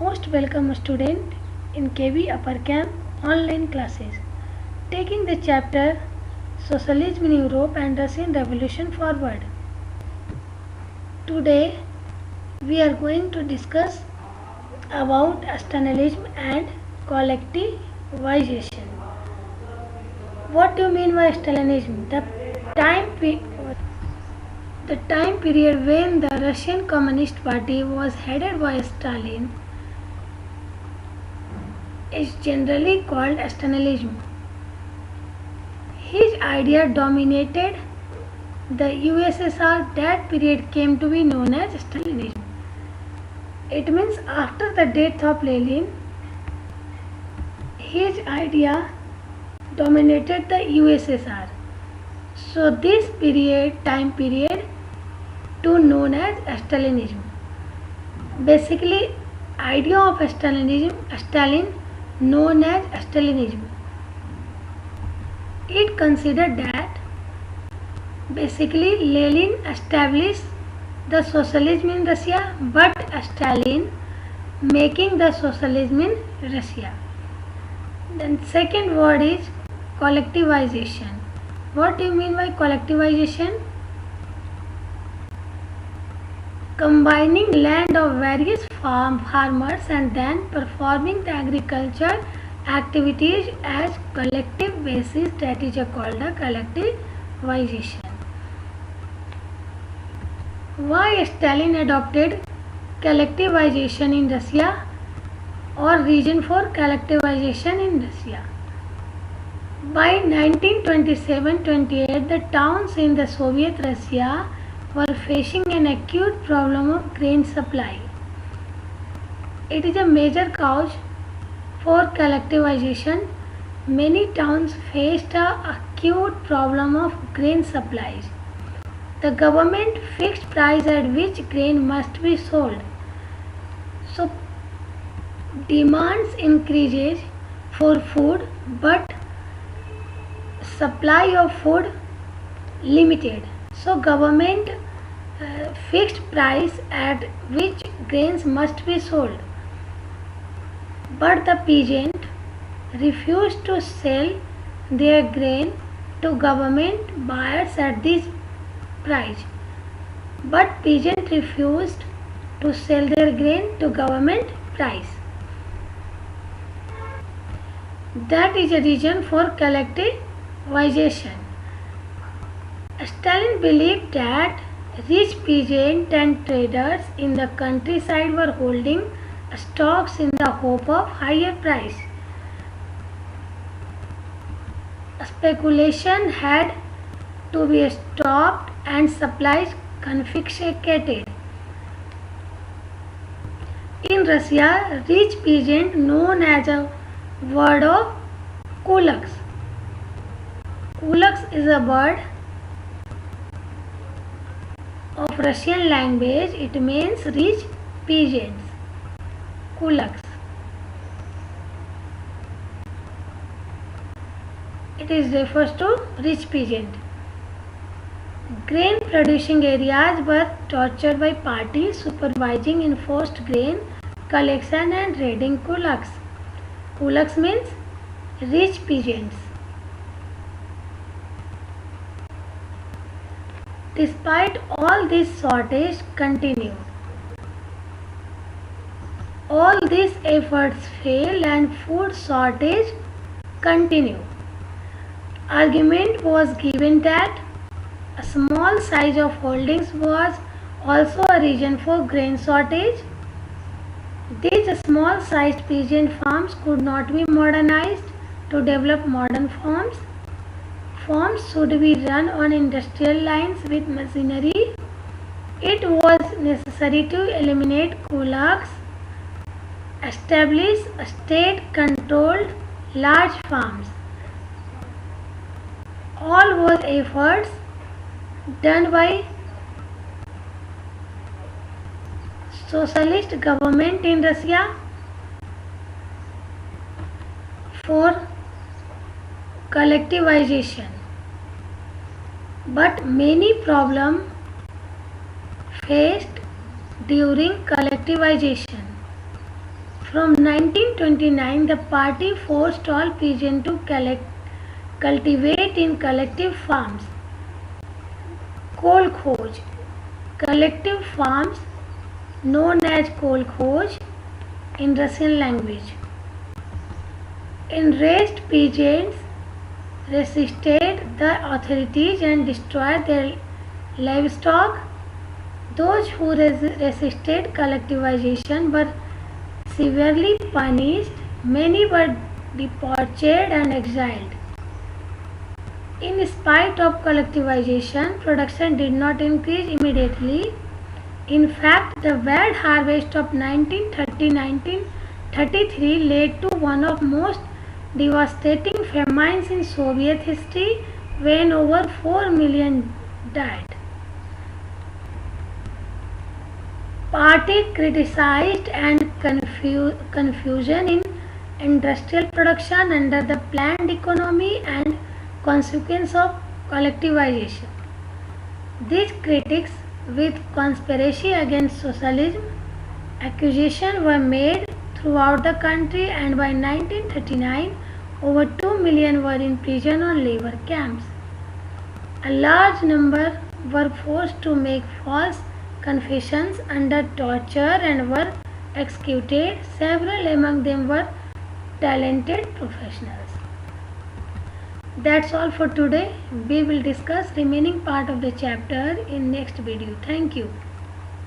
Most welcome student in KB Upper Camp online classes, taking the chapter Socialism in Europe and Russian Revolution forward. Today we are going to discuss about Stalinism and collectivization. What do you mean by Stalinism? The time period when the Russian Communist Party was headed by Stalin is generally called Stalinism. His idea dominated the USSR. That period came to be known as Stalinism. It means after the death of Lenin, his idea dominated the USSR. So this time period to known as Stalinism. Basically, idea of Stalin known as Stalinism. It considered that basically Lenin established the socialism in Russia, but Stalin making the socialism in Russia. Then second word is collectivization. What do you mean by collectivization? Combining land of various farmers and then performing the agriculture activities as collective basis, that is called the collectivization. Why Stalin adopted collectivization in Russia or reason for collectivization in Russia? By 1927-28, the towns in the Soviet Russia were facing an acute problem of grain supply. It is a major cause for collectivization. Many towns faced an acute problem of grain supplies. The government fixed price at which grain must be sold. So demands increases for food, but supply of food limited. So government fixed price at which grains must be sold, but the peasant refused to sell their grain to government buyers at this price. But peasant refused to sell their grain to government price. That is a reason for collectivization. Stalin believed that rich peasants and traders in the countryside were holding stocks in the hope of higher price. Speculation had to be stopped and supplies confiscated. In Russia, rich peasant known as a word of kulaks. Kulaks is a word of Russian language. It means rich peasants. Kulaks. It is refers to rich peasant. Grain producing areas were tortured by parties supervising enforced grain collection and raiding kulaks. Kulaks means rich peasants. Despite all this, shortage continued. All these efforts failed and food shortage continued. Argument was given that a small size of holdings was also a reason for grain shortage. These small sized peasant farms could not be modernized to develop modern farms. Farms should be run on industrial lines with machinery. It was necessary to eliminate kulaks, establish state-controlled large farms. All was efforts done by socialist government in Russia for collectivization, but many problems faced during collectivization. From 1929, the party forced all peasants to cultivate in collective farms. Kolkhoz, collective farms known as kolkhoz in Russian language. Enraged peasants resisted the authorities and destroyed their livestock. Those who resisted collectivization were severely punished. Many were deported and exiled. In spite of collectivization, production did not increase immediately. In fact, the bad harvest of 1930-1933 led to one of the most devastating famines in Soviet history, when over 4 million died. Party criticized and confusion in industrial production under the planned economy and consequence of collectivization. These critics, with conspiracy against socialism, accusations were made throughout the country, and by 1939 over 2 million were in prison or labor camps. A large number were forced to make false confessions under torture and were executed. Several among them were talented professionals. That's all for today. We will discuss remaining part of the chapter in next video. Thank you.